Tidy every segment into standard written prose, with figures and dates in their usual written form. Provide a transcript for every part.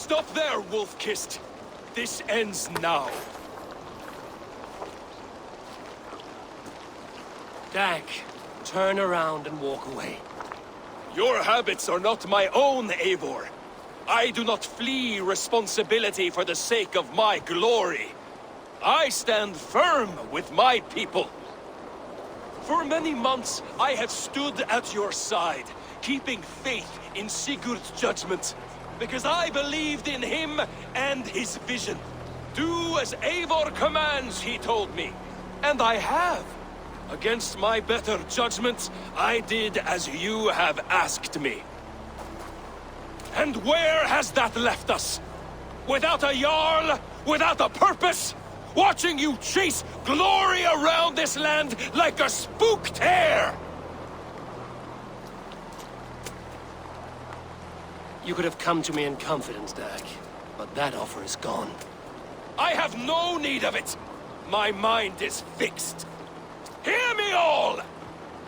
Stop there, Wolf-Kissed. This ends now. Dag, turn around and walk away. Your habits are not my own, Eivor. I do not flee responsibility for the sake of my glory. I stand firm with my people. For many months, I have stood at your side, keeping faith in Sigurd's judgment, because I believed in him and his vision. Do as Eivor commands, he told me. And I have. Against my better judgment, I did as you have asked me. And where has that left us? Without a Jarl? Without a purpose? Watching you chase glory around this land like a spooked hare! You could have come to me in confidence, Dag, but that offer is gone. I have no need of it! My mind is fixed. Hear me all!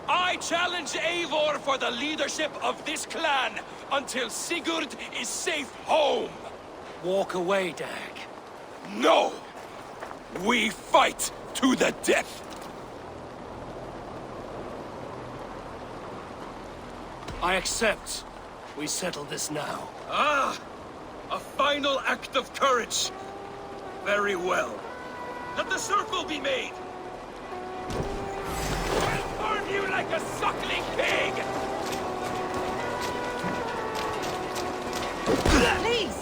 I challenge Eivor for the leadership of this clan until Sigurd is safe home! Walk away, Dag. No! We fight to the death! I accept. We settle this now. Ah! A final act of courage! Very well. Let the circle be made! I'll farm you like a suckling pig! Please!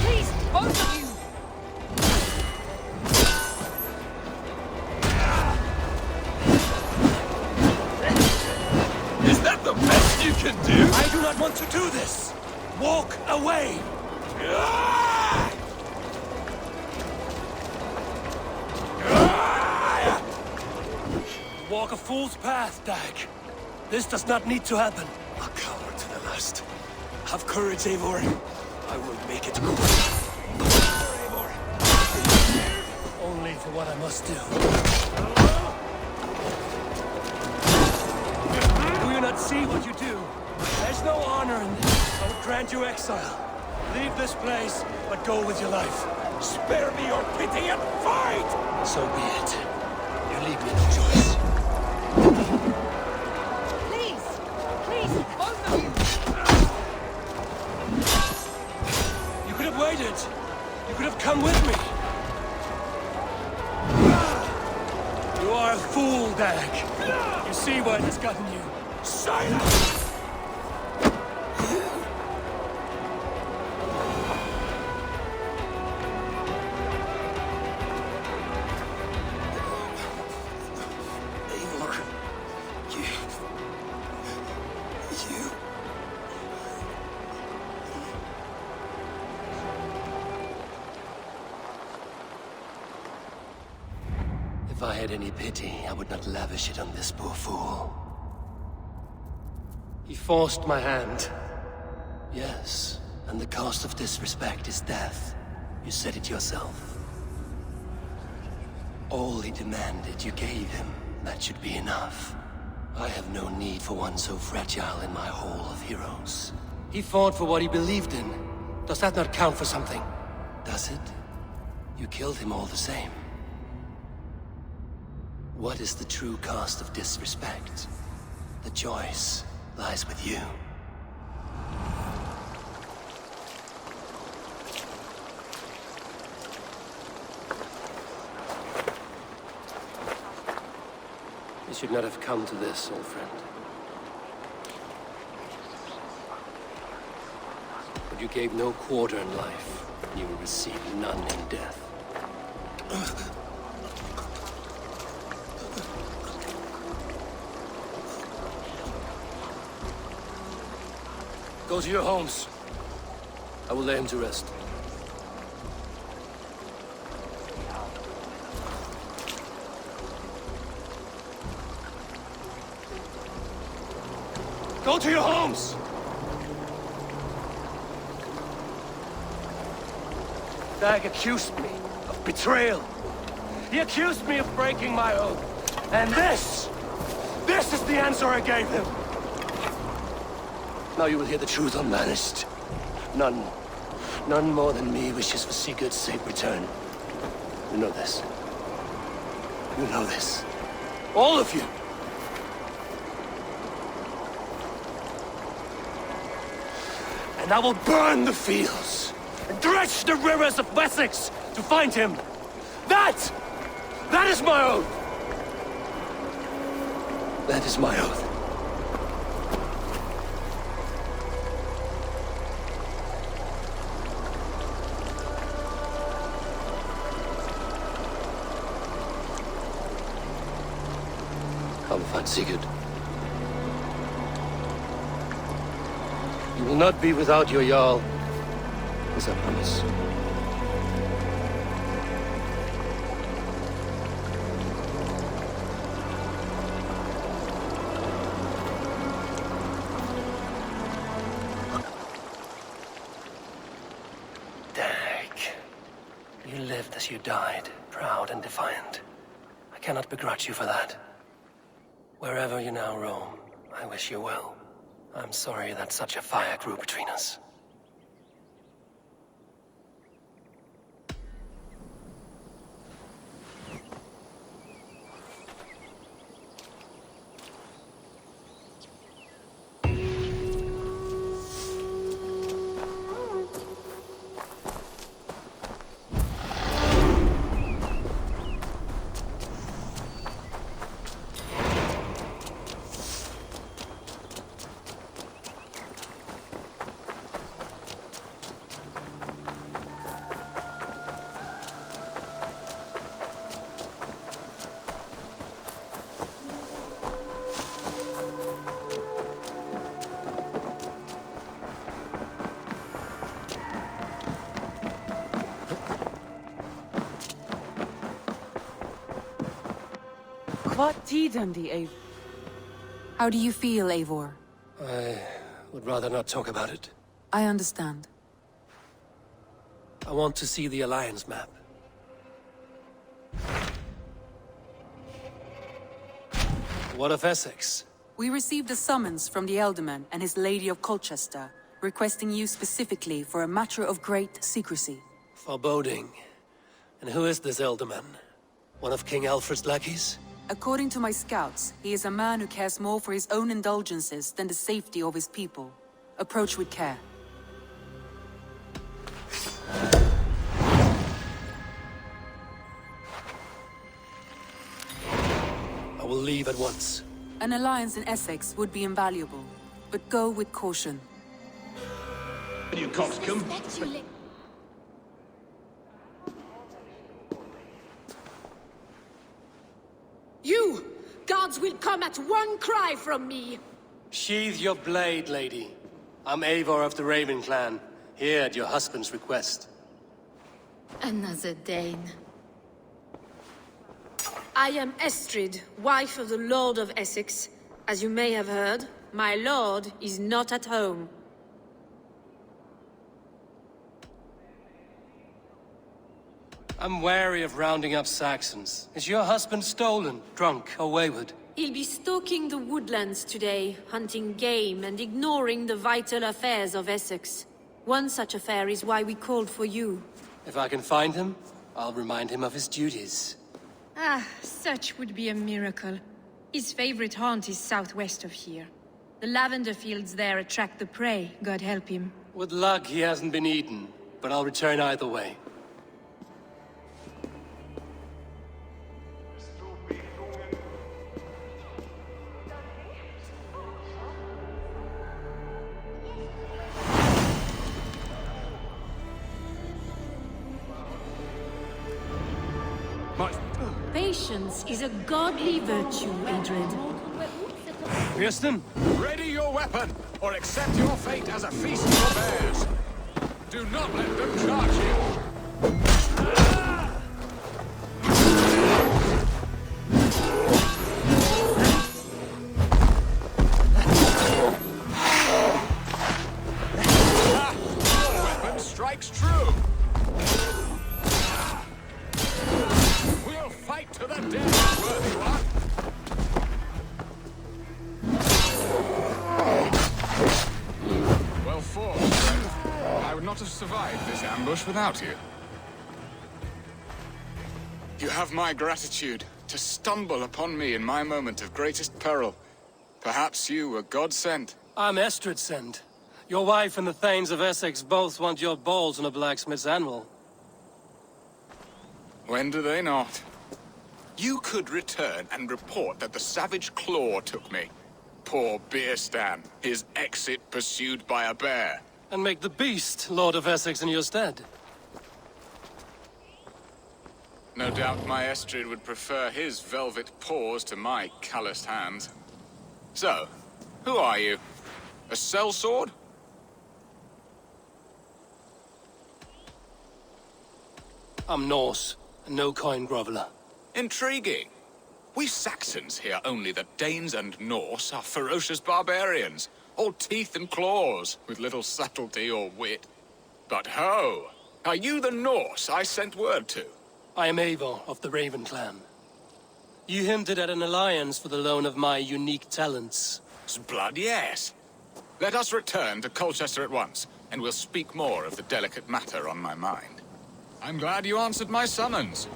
Please, both of you! Is that the best you can do? I do not want to do this! Walk away! Ah! Walk a fool's path, Dag. This does not need to happen. A coward to the last. Have courage, Eivor. I will make it good. Eivor. Only for what I must do. Do you not see what you do? There's no honor in this. I would grant you exile. Leave this place, but go with your life. Spare me your pity and fight! So be it. You leave me no choice. Please! Please, both of you! You could have waited. You could have come with me. You are a fool, Dag. You see where it has gotten you. Silence! Eivor, you... If I had any pity, I would not lavish it on this poor fool. He forced my hand. Yes, and the cost of disrespect is death. You said it yourself. All he demanded, you gave him. That should be enough. I have no need for one so fragile in my hall of heroes. He fought for what he believed in. Does that not count for something? Does it? You killed him all the same. What is the true cost of disrespect? The choice lies with you. You should not have come to this, old friend. But you gave no quarter in life. You will receive none in death. Go to your homes. I will lay him to rest. Go to your homes! Dag accused me of betrayal. He accused me of breaking my oath. And this is the answer I gave him. Now you will hear the truth unmanaged. None None more than me wishes for Sigurd's safe return. You know this. You know this. All of you! And I will burn the fields and dredge the rivers of Wessex to find him. That is my oath! That is my oath. Come find Sigurd. You will not be without your Jarl, as I promise. You lived as you died, proud and defiant. I cannot begrudge you for that. Wherever you now roam, I wish you well. I'm sorry that such a fire grew between us. What tiden the Eivor? How do you feel, Eivor? I would rather not talk about it. I understand. I want to see the Alliance map. What of Essex? We received a summons from the Elderman and his Lady of Colchester, requesting you specifically for a matter of great secrecy. Foreboding. And who is this Elderman? One of King Alfred's lackeys? According to my scouts, he is a man who cares more for his own indulgences than the safety of his people. Approach with care. I will leave at once. An alliance in Essex would be invaluable, but go with caution. You coxcomb. You! Guards will come at one cry from me! Sheathe your blade, lady. I'm Eivor of the Raven clan, here at your husband's request. Another Dane. I am Estrid, wife of the Lord of Essex. As you may have heard, my lord is not at home. I'm wary of rounding up Saxons. Is your husband stolen, drunk, or wayward? He'll be stalking the woodlands today, hunting game and ignoring the vital affairs of Essex. One such affair is why we called for you. If I can find him, I'll remind him of his duties. Ah, such would be a miracle. His favorite haunt is southwest of here. The lavender fields there attract the prey, God help him. With luck, he hasn't been eaten, but I'll return either way. Patience is a godly virtue, Adrid. Kirsten? Ready your weapon, or accept your fate as a feast for bears. Do not let them charge you. Your weapon strikes true. We'll fight to the death, worthy one. Well fought, friend. I would not have survived this ambush without you. You have my gratitude to stumble upon me in my moment of greatest peril. Perhaps you were God-sent. I'm Estrid sent. Your wife and the Thanes of Essex both want your balls on a blacksmith's anvil. When do they not? You could return and report that the savage Claw took me. Poor Beerstan, his exit pursued by a bear. And make the beast Lord of Essex in your stead. No doubt my Estrid would prefer his velvet paws to my calloused hands. So, who are you? A sellsword? I'm Norse, and no coin groveler. Intriguing. We Saxons hear only that Danes and Norse are ferocious barbarians, all teeth and claws, with little subtlety or wit. But ho! Are you the Norse I sent word to? I am Eivor of the Raven clan. You hinted at an alliance for the loan of my unique talents. Blood, yes. Let us return to Colchester at once, and we'll speak more of the delicate matter on my mind. I'm glad you answered my summons.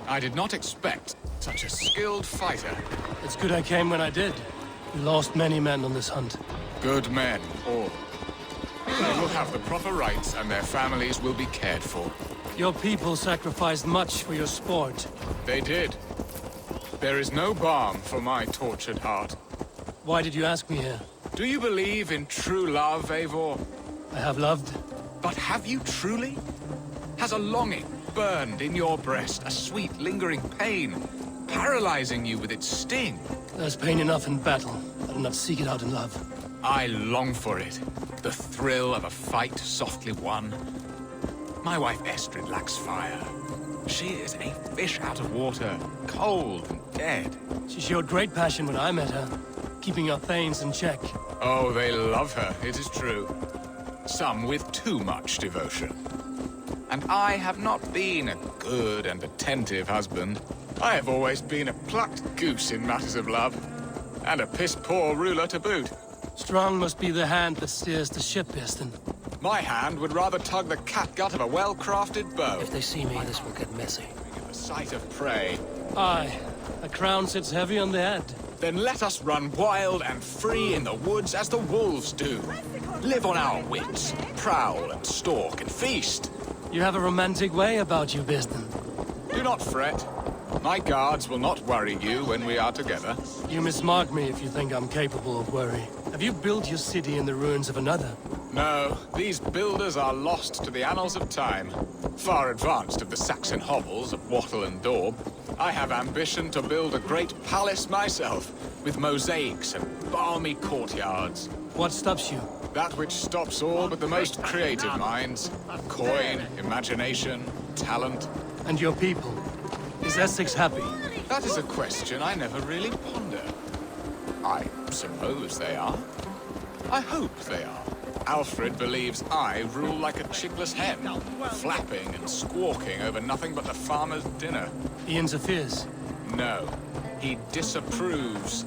I did not expect such a skilled fighter. It's good I came when I did. We lost many men on this hunt. Good men, all. They will have the proper rights, and their families will be cared for. Your people sacrificed much for your sport. They did. There is no balm for my tortured heart. Why did you ask me here? Do you believe in true love, Eivor? I have loved. But have you truly? Has a longing burned in your breast, a sweet, lingering pain, paralyzing you with its sting? There's pain enough in battle. I do not seek it out in love. I long for it. The thrill of a fight softly won. My wife Estrid lacks fire. She is a fish out of water, cold and dead. She showed great passion when I met her, keeping our Thanes in check. Oh, they love her, it is true. Some with too much devotion. And I have not been a good and attentive husband. I have always been a plucked goose in matters of love. And a piss-poor ruler to boot. Strong must be the hand that steers the ship, Beerstan. My hand would rather tug the catgut of a well-crafted bow. If they see me, this will get messy. The sight of prey. Aye. A crown sits heavy on the head. Then let us run wild and free in the woods as the wolves do. Live on our wits, prowl and stalk and feast. You have a romantic way about you, Beerstan. Do not fret. My guards will not worry you when we are together. You mismark me if you think I'm capable of worry. Have you built your city in the ruins of another? No, these builders are lost to the annals of time. Far advanced of the Saxon hovels of Wattle and Daub. I have ambition to build a great palace myself, with mosaics and balmy courtyards. What stops you? That which stops all but the most creative minds. Coin, imagination, talent. And your people? Is Essex happy? That is a question I never really ponder. I suppose they are. I hope they are. Alfred believes I rule like a chickless hen, flapping and squawking over nothing but the farmer's dinner. He interferes. No, he disapproves.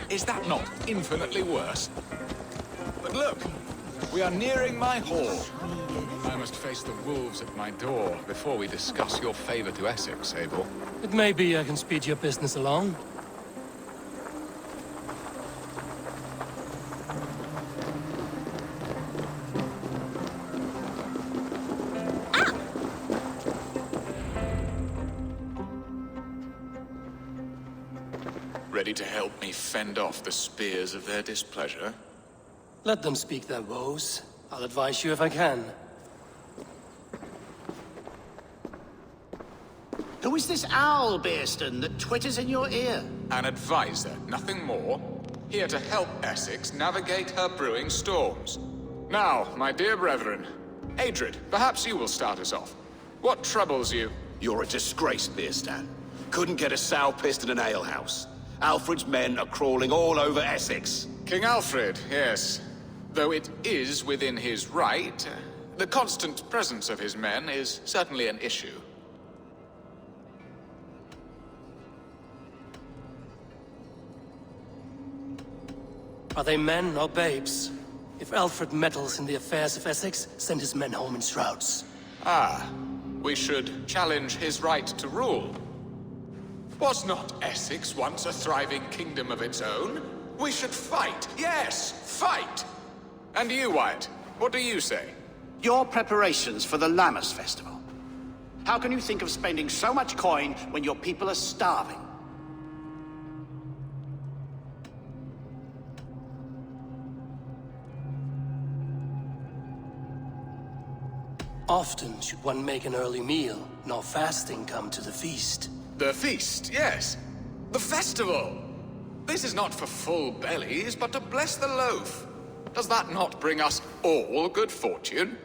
Is that not infinitely worse? But look, we are nearing my hall. I must face the wolves at my door before we discuss your favor to Essex, Abel. It may be I can speed your business along. Ready to help me fend off the spears of their displeasure? Let them speak their woes. I'll advise you if I can. Who is this owl, Beerstan, that twitters in your ear? An advisor, nothing more. Here to help Essex navigate her brewing storms. Now, my dear brethren, Adrid, perhaps you will start us off. What troubles you? You're a disgrace, Beerstan. Couldn't get a sow pissed in an alehouse. Alfred's men are crawling all over Essex. King Alfred, yes. Though it is within his right, the constant presence of his men is certainly an issue. Are they men or babes? If Alfred meddles in the affairs of Essex, send his men home in shrouds. Ah, we should challenge his right to rule. Was not Essex once a thriving kingdom of its own? We should fight, yes, fight! And you, Wyatt, what do you say? Your preparations for the Lammas festival. How can you think of spending so much coin when your people are starving? Often should one make an early meal, nor fasting come to the feast. The feast, yes. The festival! This is not for full bellies, but to bless the loaf. Does that not bring us all good fortune?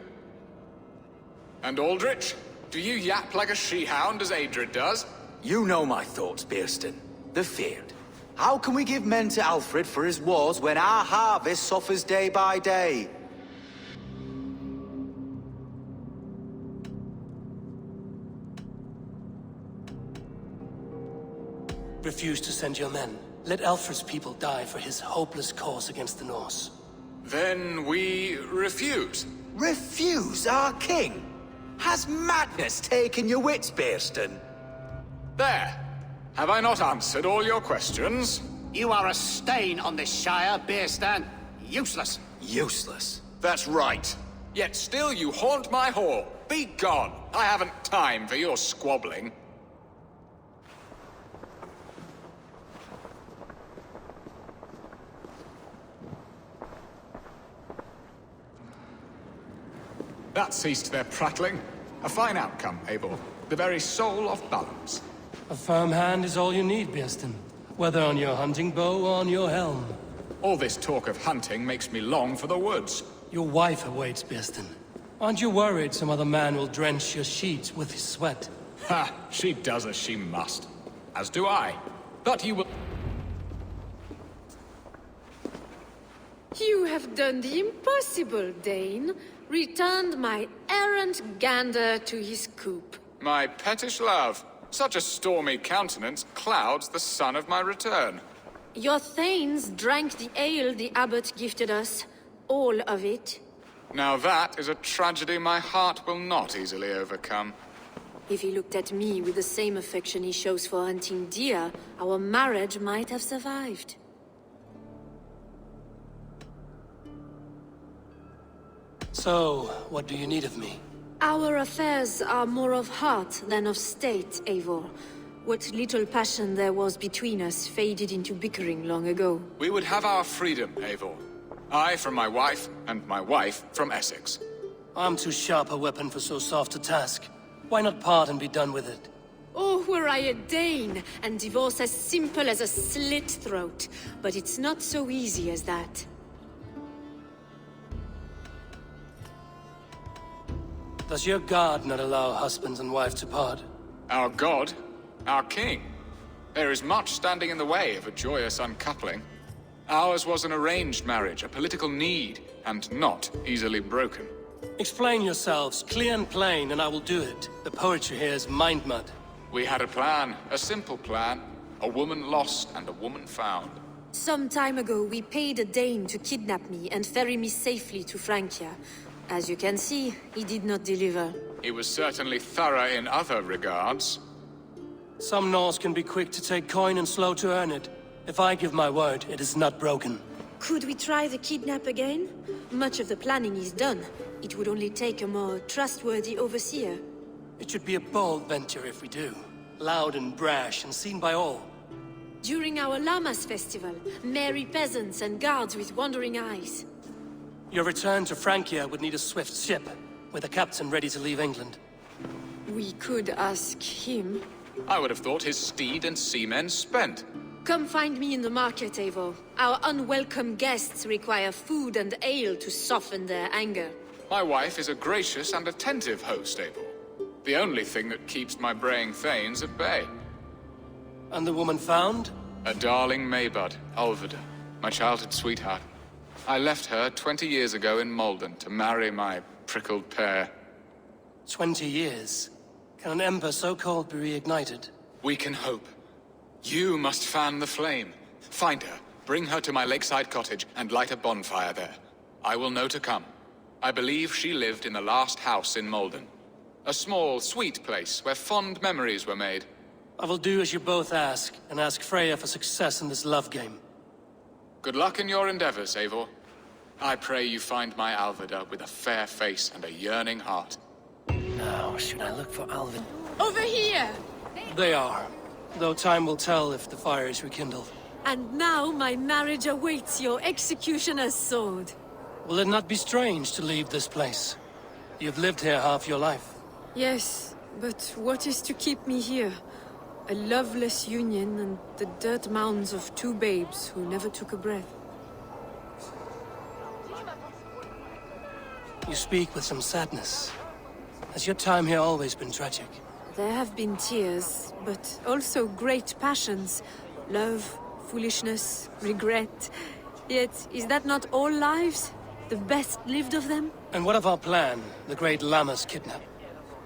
And Aldrich, do you yap like a she-hound as Adred does? You know my thoughts, Bearston. The field. How can we give men to Alfred for his wars when our harvest suffers day by day? Refuse to send your men. Let Alfred's people die for his hopeless cause against the Norse. Then we refuse. Refuse our king? Has madness taken your wits, Bearston? There. Have I not answered all your questions? You are a stain on this Shire, Bearstan. Useless. Useless. That's right. Yet still you haunt my hall. Be gone. I haven't time for your squabbling. That ceased their prattling. A fine outcome, Eivor. The very soul of balance. A firm hand is all you need, Bearston. Whether on your hunting bow or on your helm. All this talk of hunting makes me long for the woods. Your wife awaits, Bearston. Aren't you worried some other man will drench your sheets with his sweat? Ha! She does as she must. As do I. But you will... You have done the impossible, Dane. Returned my errant gander to his coop. My pettish love. Such a stormy countenance clouds the sun of my return. Your thanes drank the ale the abbot gifted us. All of it. Now that is a tragedy my heart will not easily overcome. If he looked at me with the same affection he shows for hunting deer, our marriage might have survived. So, what do you need of me? Our affairs are more of heart than of state, Eivor. What little passion there was between us faded into bickering long ago. We would have our freedom, Eivor. I from my wife, and my wife from Essex. I'm too sharp a weapon for so soft a task. Why not part and be done with it? Oh, were I a Dane, and divorce as simple as a slit throat. But it's not so easy as that. Does your god not allow husband and wife to part? Our god? Our king? There is much standing in the way of a joyous uncoupling. Ours was an arranged marriage, a political need, and not easily broken. Explain yourselves, clear and plain, and I will do it. The poetry here is mind mud. We had a plan, a simple plan. A woman lost and a woman found. Some time ago, we paid a Dane to kidnap me and ferry me safely to Francia. As you can see, he did not deliver. He was certainly thorough in other regards. Some Norse can be quick to take coin and slow to earn it. If I give my word, it is not broken. Could we try the kidnap again? Much of the planning is done. It would only take a more trustworthy overseer. It should be a bold venture if we do. Loud and brash and seen by all. During our Lammas festival, merry peasants and guards with wandering eyes. Your return to Francia would need a swift ship, with a captain ready to leave England. We could ask him. I would have thought his steed and seamen spent. Come find me in the market, Eivor. Our unwelcome guests require food and ale to soften their anger. My wife is a gracious and attentive host, Eivor. The only thing that keeps my braying thanes at bay. And the woman found? A darling Maybud, Ulvida, my childhood sweetheart. I left her 20 years ago in Malden to marry my prickled pear. 20 years? Can an ember so cold be reignited? We can hope. You must fan the flame. Find her, bring her to my lakeside cottage, and light a bonfire there. I will know to come. I believe she lived in the last house in Malden. A small, sweet place where fond memories were made. I will do as you both ask, and ask Freya for success in this love game. Good luck in your endeavors, Eivor. I pray you find my Alvida with a fair face and a yearning heart. Now, should I look for Alvin? Over here! They are. Though time will tell if the fire is rekindled. And now my marriage awaits your executioner's sword. Will it not be strange to leave this place? You've lived here half your life. Yes, but what is to keep me here? A loveless union and the dirt mounds of two babes who never took a breath. You speak with some sadness. Has your time here always been tragic? There have been tears, but also great passions. Love, foolishness, regret. Yet, is that not all lives? The best lived of them? And what of our plan, the great Lamma's kidnap?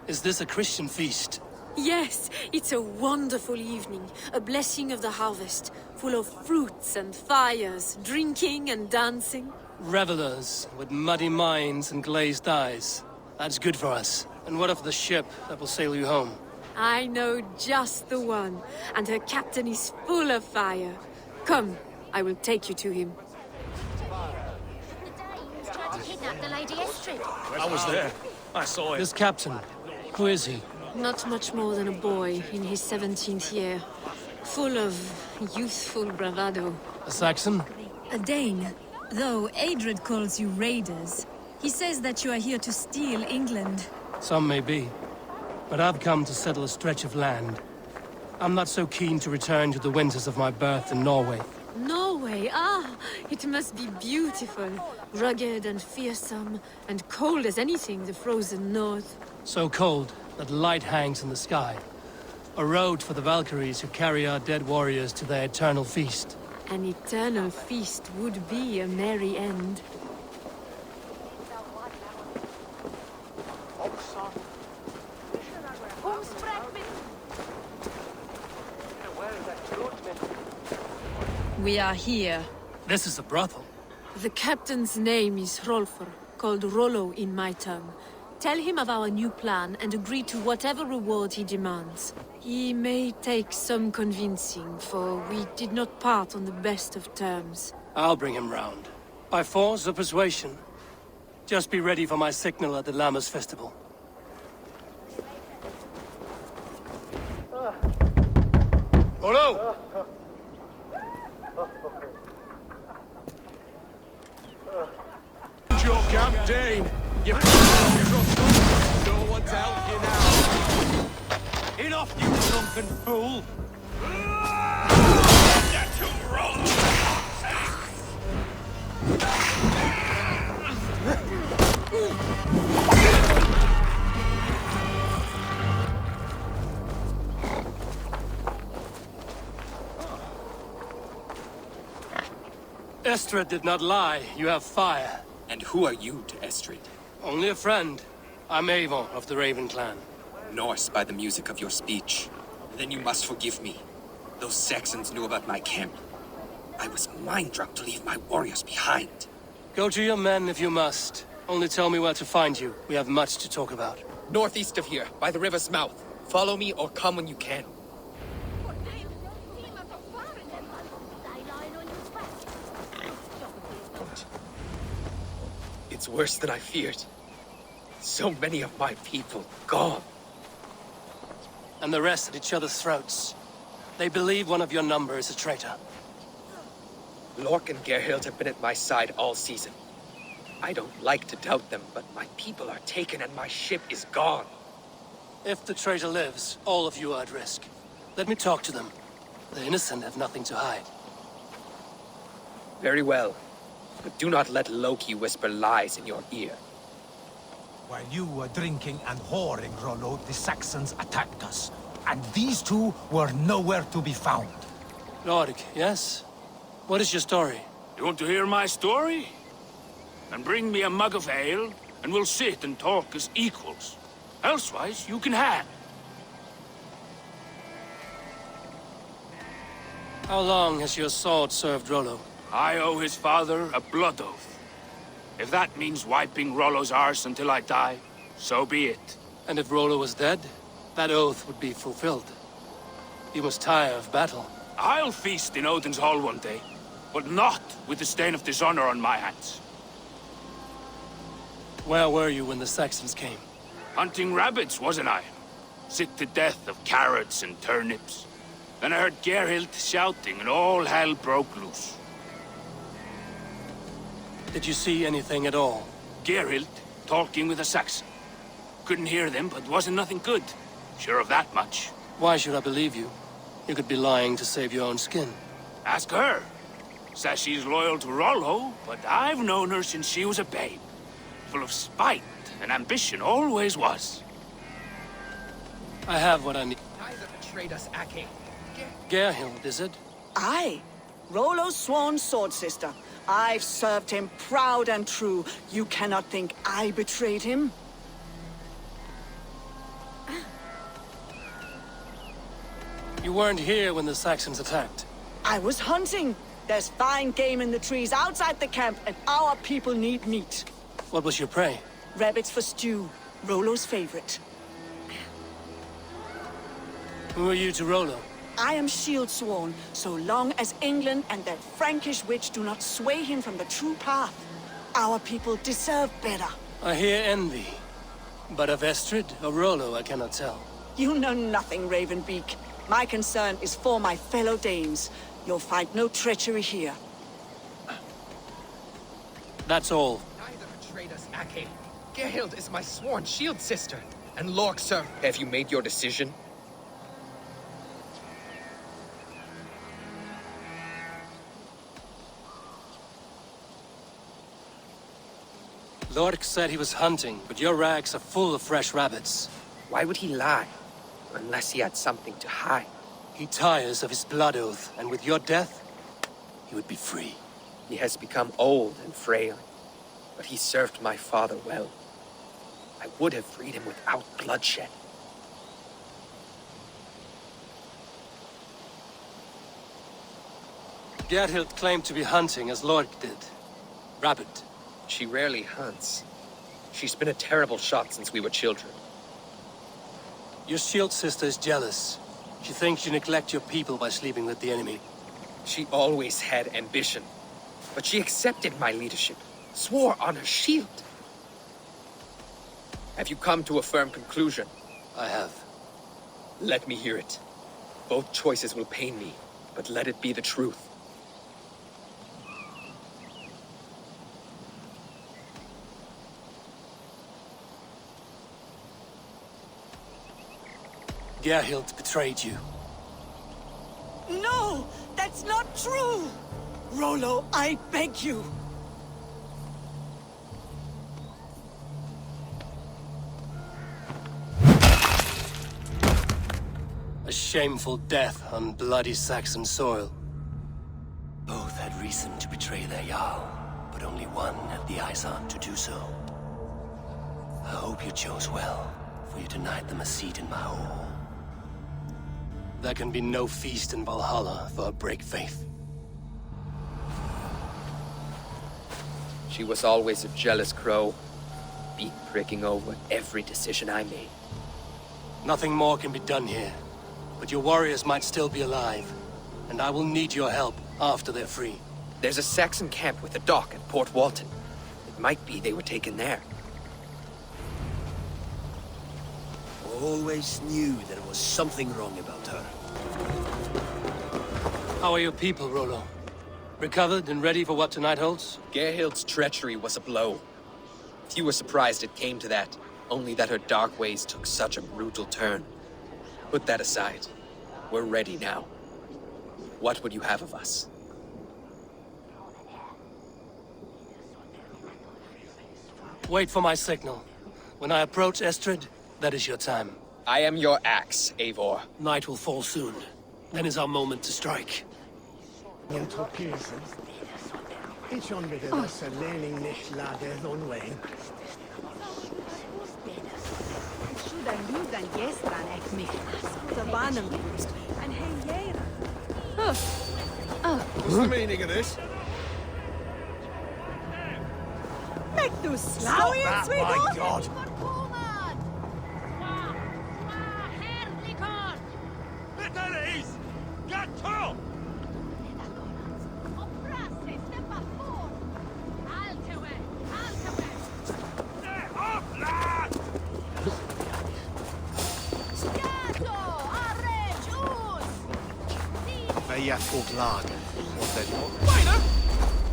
Is this a Christian feast? Yes, it's a wonderful evening. A blessing of the harvest, full of fruits and fires, drinking and dancing. Revelers with muddy minds and glazed eyes. That's good for us. And what of the ship that will sail you home? I know just the one, and her captain is full of fire. Come, I will take you to him. I was there. I saw it. This captain, who is he? Not much more than a boy in his 17th year. Full of youthful bravado. A Saxon? A Dane. Though Adred calls you raiders, he says that you are here to steal England. Some may be. But I've come to settle a stretch of land. I'm not so keen to return to the winters of my birth in Norway. Norway, ah, it must be beautiful. Rugged and fearsome, and cold as anything the frozen north. So cold that light hangs in the sky. A road for the Valkyries who carry our dead warriors to their eternal feast. An eternal feast would be a merry end. We are here. This is a brothel. The captain's name is Rolfr, called Rollo in my tongue. Tell him of our new plan and agree to whatever reward he demands. He may take some convincing, for we did not part on the best of terms. I'll bring him round. By force or persuasion. Just be ready for my signal at the Lammas festival. Rollo! Your camp, Dane! You no one's help you now! Enough, you drunken fool! Estrid did not lie. You have fire. And who are you to Estrid? Only a friend. I'm Eivor of the Raven clan. Norse by the music of your speech. Then you must forgive me. Those Saxons knew about my camp. I was mind-drunk to leave my warriors behind. Go to your men if you must. Only tell me where to find you. We have much to talk about. Northeast of here, by the river's mouth. Follow me or come when you can. It's worse than I feared. So many of my people gone. And the rest at each other's throats. They believe one of your number is a traitor. Lork and Gerhild have been at my side all season. I don't like to doubt them, but my people are taken and my ship is gone. If the traitor lives, all of you are at risk. Let me talk to them. The innocent have nothing to hide. Very well. But do not let Loki whisper lies in your ear. While you were drinking and whoring, Rollo, the Saxons attacked us. And these two were nowhere to be found. Lord, yes? What is your story? You want to hear my story? Then bring me a mug of ale, and we'll sit and talk as equals. Elsewise, you can have. How long has your sword served Rollo? I owe his father a blood oath. If that means wiping Rollo's arse until I die, so be it. And if Rollo was dead, that oath would be fulfilled. You must tire of battle. I'll feast in Odin's hall one day, but not with the stain of dishonor on my hands. Where were you when the Saxons came? Hunting rabbits, wasn't I? Sick to death of carrots and turnips. Then I heard Gerhild shouting and all hell broke loose. Did you see anything at all? Gerhild talking with a Saxon. Couldn't hear them, but wasn't nothing good. Sure of that much. Why should I believe you? You could be lying to save your own skin. Ask her. Says she's loyal to Rollo, but I've known her since she was a babe. Full of spite and ambition, always was. I have what I need. Neither betrayed us, Ake. Gerhild, is it? Aye. Rollo's sworn sword sister. I've served him proud and true. You cannot think I betrayed him? You weren't here when the Saxons attacked. I was hunting. There's fine game in the trees outside the camp, and our people need meat. What was your prey? Rabbits for stew. Rollo's favorite. Who are you to Rollo? I am shield sworn, so long as England and that Frankish witch do not sway him from the true path. Our people deserve better. I hear envy. But of Estrid or Rollo, I cannot tell. You know nothing, Ravenbeak. My concern is for my fellow Danes. You'll find no treachery here. That's all. Neither betrayed us, Ake. Gerhild is my sworn shield sister. And Lork, sir. Have you made your decision? Lork said he was hunting, but your rags are full of fresh rabbits. Why would he lie? Unless he had something to hide. He tires of his blood oath, and with your death, he would be free. He has become old and frail, but he served my father well. I would have freed him without bloodshed. Gerhild claimed to be hunting as Lork did. Rabbit. She rarely hunts. She's been a terrible shot since we were children. Your shield sister is jealous. She thinks you neglect your people by sleeping with the enemy. She always had ambition, but she accepted my leadership, swore on her shield. Have you come to a firm conclusion? I have. Let me hear it. Both choices will pain me, but let it be the truth. Gerhild betrayed you. No! That's not true! Rollo, I beg you! A shameful death on bloody Saxon soil. Both had reason to betray their Jarl, but only one had the eyesight to do so. I hope you chose well, for you denied them a seat in my hall. There can be no feast in Valhalla for a break faith. She was always a jealous crow, beak pricking over every decision I made. Nothing more can be done here, but your warriors might still be alive, and I will need your help after they're free. There's a Saxon camp with a dock at Port Walton. It might be they were taken there. Always knew there was something wrong about her. How are your people, Rollo? Recovered and ready for what tonight holds? Gerhild's treachery was a blow. Few were surprised it came to that, only that her dark ways took such a brutal turn. Put that aside. We're ready now. What would you have of us? Wait for my signal. When I approach Estrid, that is your time. I am your axe, Eivor. Night will fall soon. Then is our moment to strike. What's the meaning of this? Du slår i en My God! Veia glad.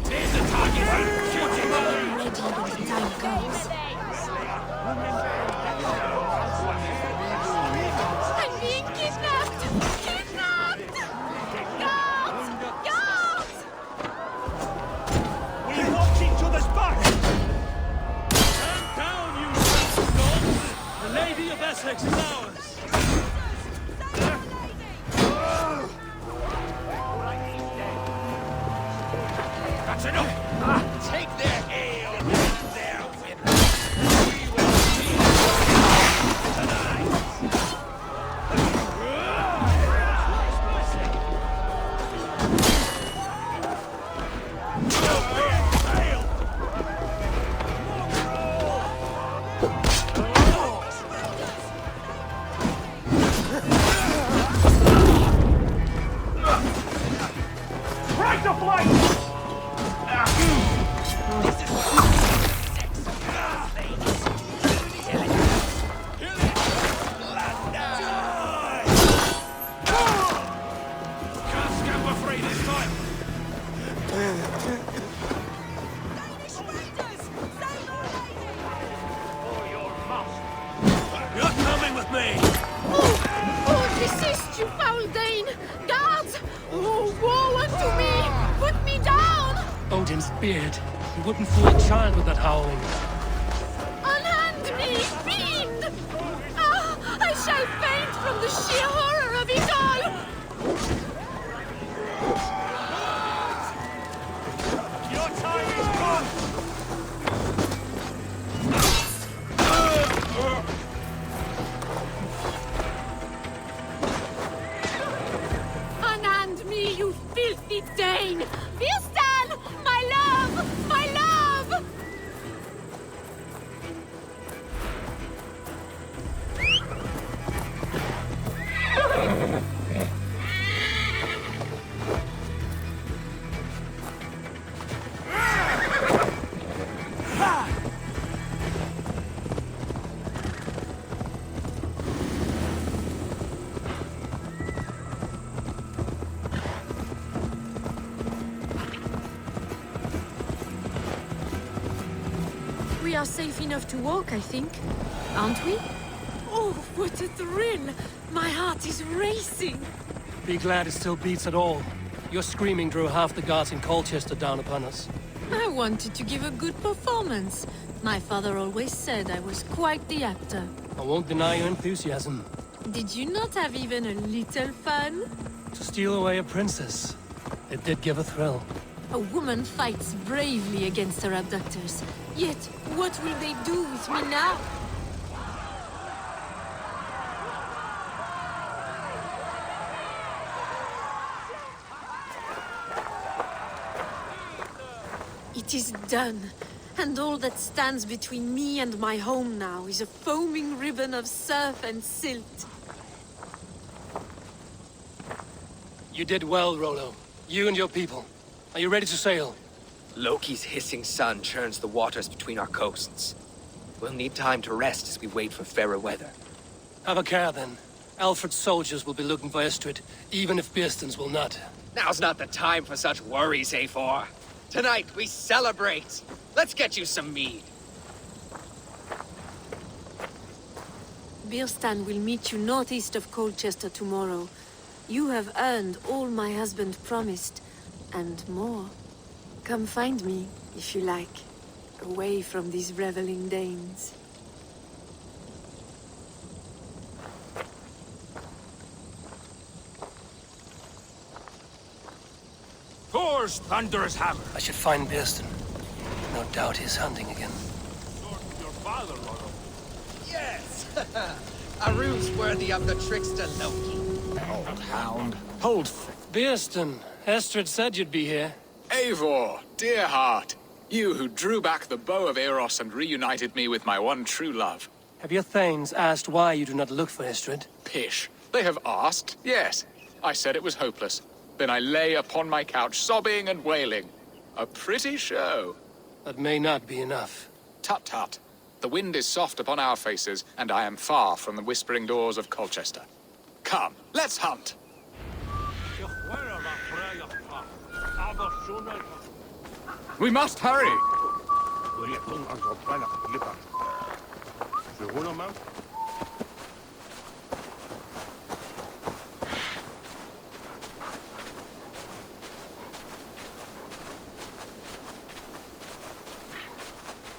There's the target! Shooting Ready when the time comes. I'm being kidnapped! Kidnapped! Guards! Guards! We watch each other's back! Stand down, you dogs! The Lady of Essex is ours! That's enough! Take their ale and their women! We will see tonight! Break the flight! Desist, you foul Dane! Guards! Oh, woe unto me! Put me down! Odin's beard. He wouldn't fool a child with that howling. Unhand me, fiend! Ah, I shall faint from the sheer horror of it all! Your time is gone! Unhand me, you filthy Dane! Birsten! My love! My love! We are safe enough to walk, I think. Aren't we? Oh, what a thrill! My heart is racing! Be glad it still beats at all. Your screaming drew half the guards in Colchester down upon us. I wanted to give a good performance. My father always said I was quite the actor. I won't deny your enthusiasm. Did you not have even a little fun? To steal away a princess. It did give a thrill. A woman fights bravely against her abductors. Yet, what will they do with me now? It is done. And all that stands between me and my home now is a foaming ribbon of surf and silt. You did well, Rollo. You and your people. Are you ready to sail? Loki's hissing sun churns the waters between our coasts. We'll need time to rest as we wait for fairer weather. Have a care, then. Alfred's soldiers will be looking for Estrid, even if Birsten's will not. Now's not the time for such worries, Eivor. Tonight, we celebrate. Let's get you some mead. Birsten will meet you northeast of Colchester tomorrow. You have earned all my husband promised, and more. Come find me, if you like, away from these reveling Danes. Thor's thunderous hammer! I should find Birsten. No doubt he's hunting again. Sword of your father, Rollo. Yes! A ruse worthy of the trickster Loki. Old hound. Hold Birsten, Estrid said you'd be here. Eivor, dear heart. You who drew back the bow of Eros and reunited me with my one true love. Have your thanes asked why you do not look for Istrid? Pish. They have asked, yes. I said it was hopeless. Then I lay upon my couch, sobbing and wailing. A pretty show. That may not be enough. Tut-tut. The wind is soft upon our faces, and I am far from the whispering doors of Colchester. Come, let's hunt! We must hurry!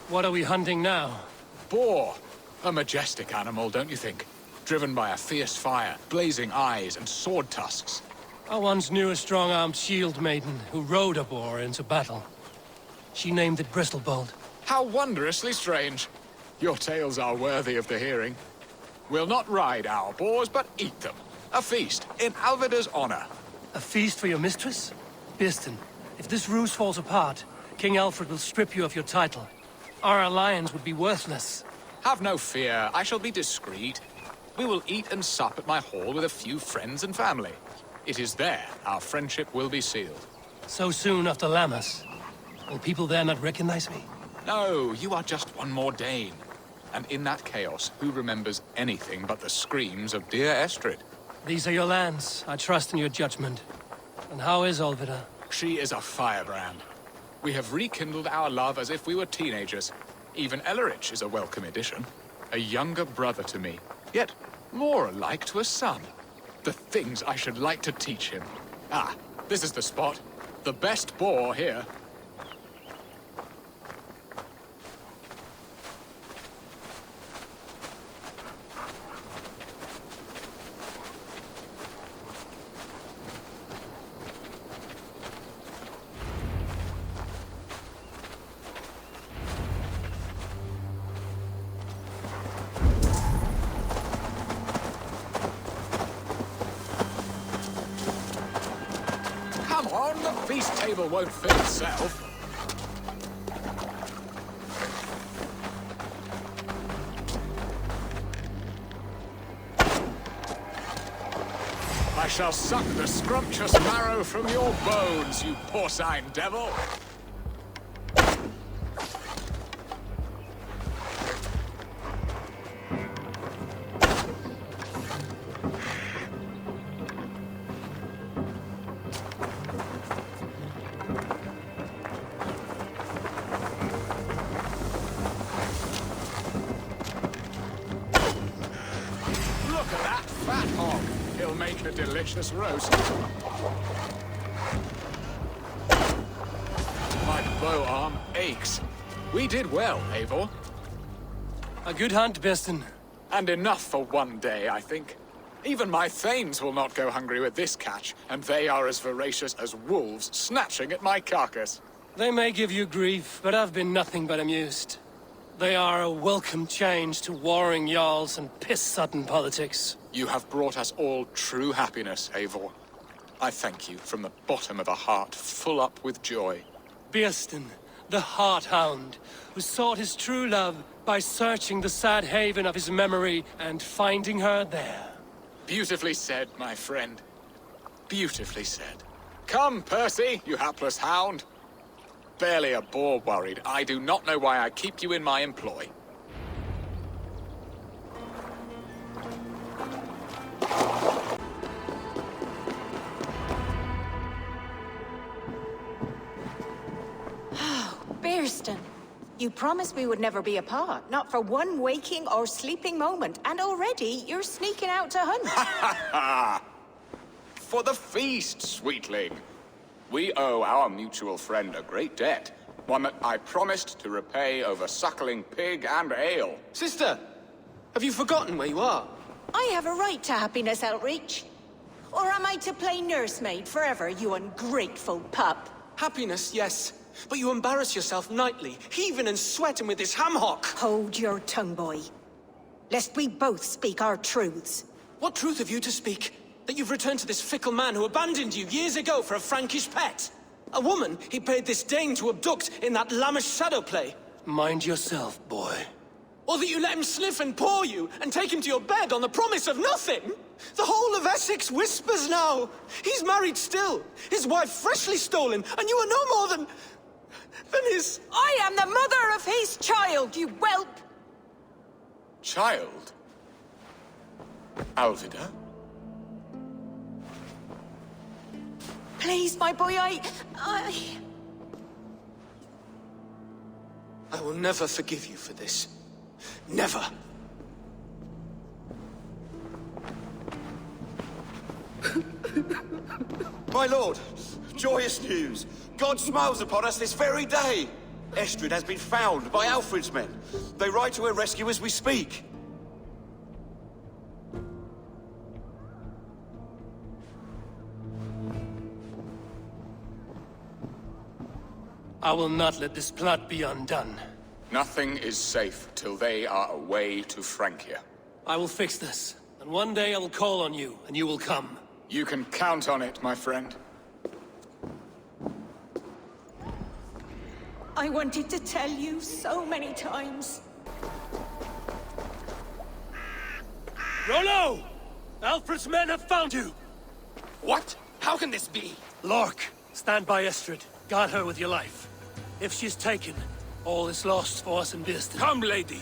What are we hunting now? Boar. A majestic animal, don't you think? Driven by a fierce fire, blazing eyes, and sword tusks. I once knew a strong-armed shield maiden who rode a boar into battle. She named it Bristolbolt. How wondrously strange. Your tales are worthy of the hearing. We'll not ride our boars, but eat them. A feast, in Alvida's honor. A feast for your mistress? Birston, if this ruse falls apart, King Alfred will strip you of your title. Our alliance would be worthless. Have no fear, I shall be discreet. We will eat and sup at my hall with a few friends and family. It is there our friendship will be sealed. So soon after Lammas? Will people there not recognize me? No, you are just one more Dane. And in that chaos, who remembers anything but the screams of dear Estrid? These are your lands. I trust in your judgment. And how is Olvida? She is a firebrand. We have rekindled our love as if we were teenagers. Even Ellerich is a welcome addition. A younger brother to me, yet more alike to a son. The things I should like to teach him. Ah, this is the spot. The best boar here. Come on, the feast table won't fill itself. I shall suck the scrumptious marrow from your bones, you porcine devil! Look at that fat hog! He'll make a delicious roast. My bow arm aches. We did well, Eivor. A good hunt, Birston. And enough for one day, I think. Even my thanes will not go hungry with this catch, and they are as voracious as wolves snatching at my carcass. They may give you grief, but I've been nothing but amused. They are a welcome change to warring jarls and piss-sudden politics. You have brought us all true happiness, Eivor. I thank you from the bottom of a heart full up with joy. Birston, the Heart-Hound, who sought his true love by searching the sad haven of his memory and finding her there. Beautifully said, my friend. Beautifully said. Come, Percy, you hapless hound. Barely a boar worried. I do not know why I keep you in my employ. Birston, you promised we would never be apart, not for one waking or sleeping moment, and already you're sneaking out to hunt. Ha! For the feast, sweetling. We owe our mutual friend a great debt. One that I promised to repay over suckling pig and ale. Sister! Have you forgotten where you are? I have a right to happiness, Outreach. Or am I to play nursemaid forever, you ungrateful pup? Happiness, yes. But you embarrass yourself nightly, heaving and sweating with this ham-hock. Hold your tongue, boy. Lest we both speak our truths. What truth have you to speak? That you've returned to this fickle man who abandoned you years ago for a Frankish pet? A woman he paid this Dane to abduct in that lammish shadow play. Mind yourself, boy. Or that you let him sniff and paw you, and take him to your bed on the promise of nothing? The whole of Essex whispers now. He's married still, his wife freshly stolen, and you are no more than his... I am the mother of his child, you whelp! Child? Alvida? Please, my boy, I will never forgive you for this. Never. My lord, joyous news. God smiles upon us this very day. Estrid has been found by Alfred's men. They ride to her rescue as we speak. I will not let this plot be undone. Nothing is safe till they are away to Francia. I will fix this, and one day I will call on you, and you will come. You can count on it, my friend. I wanted to tell you so many times. Rollo! Alfred's men have found you! What? How can this be? Lork, stand by Estrid. Guard her with your life. If she's taken, all is lost for us in Bearston. Come, lady.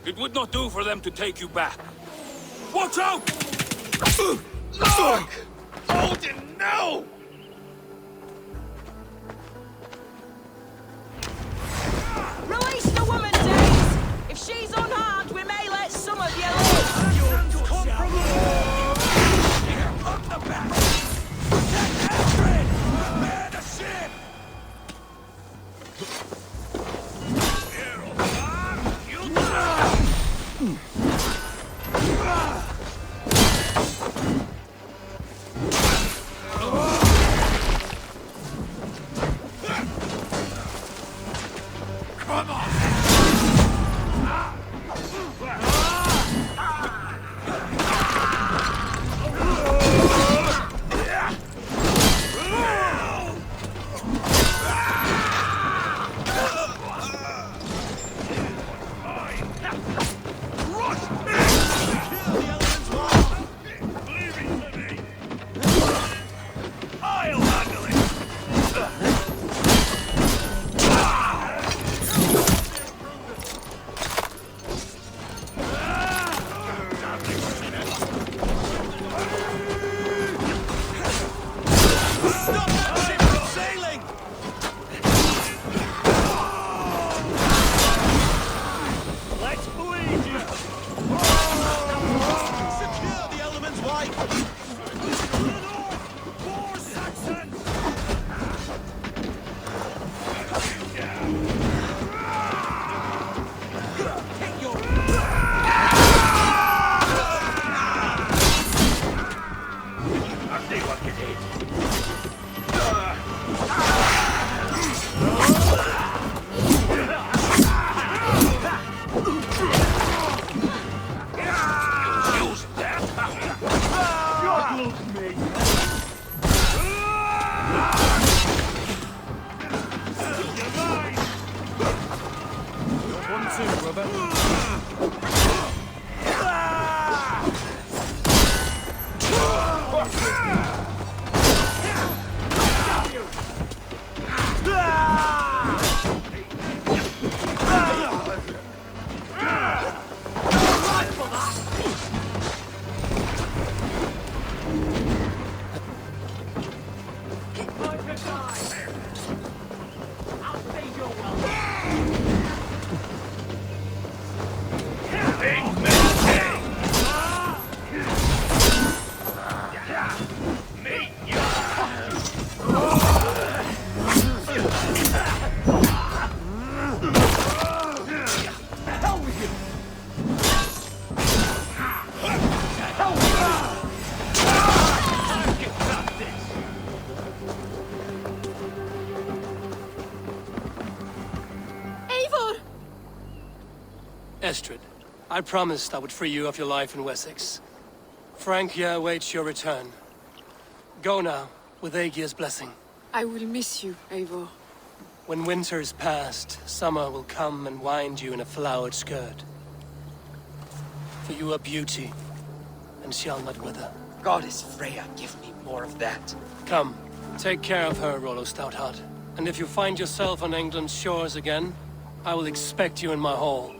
It would not do for them to take you back. Watch out! Look! Odin, no! Release the woman, Danes! If she's unharmed, we may let some of you live! Up the back! Protect Alfred! Man the ship! Come on! Estrid, I promised I would free you of your life in Wessex. Francia awaits your return. Go now, with Aegir's blessing. I will miss you, Eivor. When winter is past, summer will come and wind you in a flowered skirt. For you are beauty, and shall not wither. Goddess Freya, give me more of that. Come, take care of her, Rollo Stoutheart. And if you find yourself on England's shores again, I will expect you in my hall.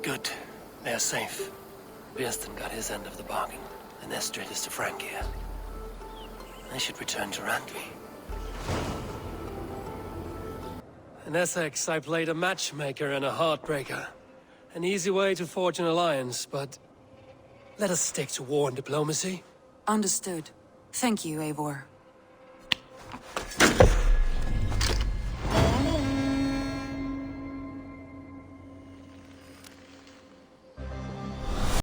Good. They are safe. Birsten got his end of the bargain, and Estrid is to Francia. I should return to Randvi. In Essex, I played a matchmaker and a heartbreaker. An easy way to forge an alliance, but let us stick to war and diplomacy. Understood. Thank you, Eivor.